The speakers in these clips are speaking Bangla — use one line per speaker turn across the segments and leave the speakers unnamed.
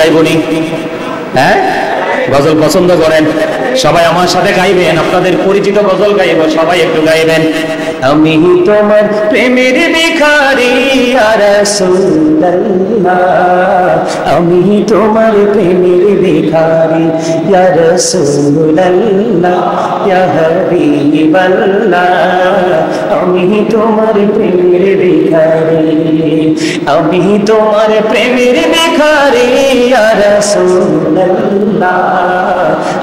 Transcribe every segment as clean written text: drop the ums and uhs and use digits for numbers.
গাইবনি? হ্যাঁ, গজল পছন্দ করেন? সবাই আমার সাথে গাইবেন, আপনাদের পরিচিত গজল গাইব, সবাই একটু গাইবেন। আমি তোমার প্রেমের ভিখারি ইয়া রাসূলুল্লাহ, আমি তোমার প্রেমের ভিখারি ইয়া রাসূলুল্লাহ, ইয়া হাবিবাল্লাহ, আমি তোমার প্রেমের ভিখারি, আমি তোমার প্রেমের ভিখারি ইয়া রাসূলুল্লাহ,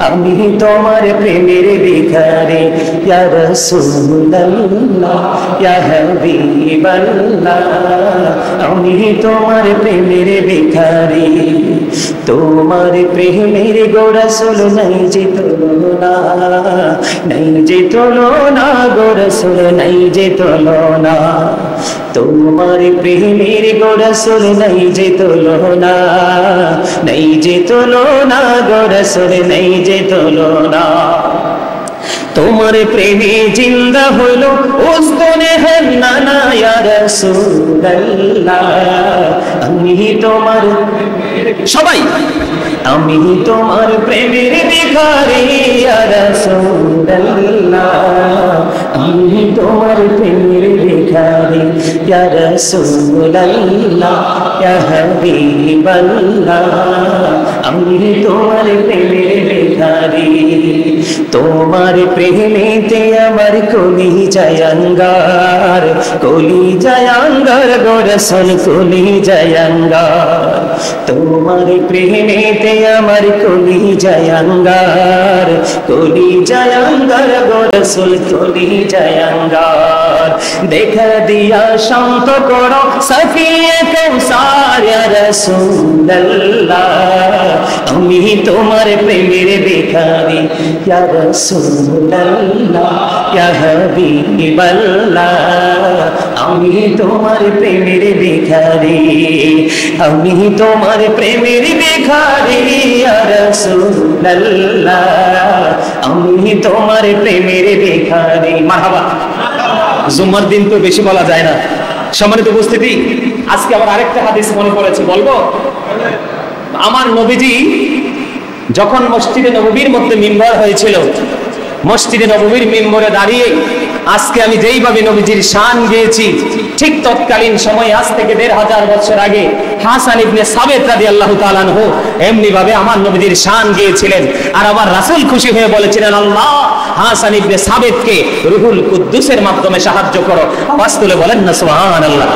আমি তোমার প্রেমের ভিখারি ইয়া রাসূলুল্লাহ, ইয়া হাবিবাল্লাহ, আমি তোমার প্রেমের ভিখারি। তোমার প্রেমের গো রাসূল নাই যে তুলনা, নাই যে তুলনা গো রাসূল, নাই যে তুলনা। তোমার প্রেমের গো রাসূল নাই যে তুলনা, নাই যে তুলনা গো রাসূল, নাই যে তুলনা। তোমার প্রেমে জিন্দা হইল উস্তনে হান্নানা ইয়া রাসূলুল্লাহ, আমি তোমার, সবাই, আমি তোমার প্রেমের ভিখারি ইয়া রাসূলুল্লাহ, আমি তোমার প্রেমের ভিখারি ইয়া রাসূলুল্লাহ, ইয়া হাবিবাল্লাহ, আমি তোমার প্রেমের ভিখারি। তোমার প্রেমেতে আমার কলি জায়াঙ্গার, কলি জায়াঙ্গার গো রাসূল, কলি জায়াঙ্গার। তোমার প্রেমেতে আমার কলি জায়াঙ্গার, কলি জায়াঙ্গার গো রাসূল, কলি জায়াঙ্গার। দেখা দিয়া শান্ত করো সাফিয়ে কাউসার ইয়া রাসূলুল্লাহ, আমি তোমার প্রেমের ভিখারি ইয়া রাসূলুল্লাহ, ইয়া হাবিবাল্লাহ, আমি তোমার প্রেমের ভিখারি, আমি তোমার প্রেমের ভিখারি ইয়া রাসূলুল্লাহ, আমি তোমার প্রেমের ভিখারি। মারহাবা। জুমার দিন তো বেশি বলা যায় না। সম্মানিত উপস্থিতি, আজকে আবার আরেকটা হাদিস মনে পড়েছে, বলবো? আমার নবীজি যখন মসজিদে নববীর মধ্যে মিম্বর হয়েছিল, মসজিদে নববীর মিম্বরে দাঁড়িয়ে আজকে আমি যেইভাবে নবীজির শান গেয়েছি, ঠিক তৎকালীন সময় আজ থেকে ১৫০০ বছর আগে হাসান ইবনে সাবিত রাদিয়াল্লাহু তাআলা আনহু এমনি ভাবে আমার নবীজির শান গেয়েছিলেন। আর আমার রাসূল খুশি হয়ে বলেছিলেন, আল্লাহ হাসান ইবনে সাবিতকে রুহুল কুদ্দুসের মাধ্যমে সাহায্য করো। আওয়াজ তুলে বলেন না সুবহানাল্লাহ।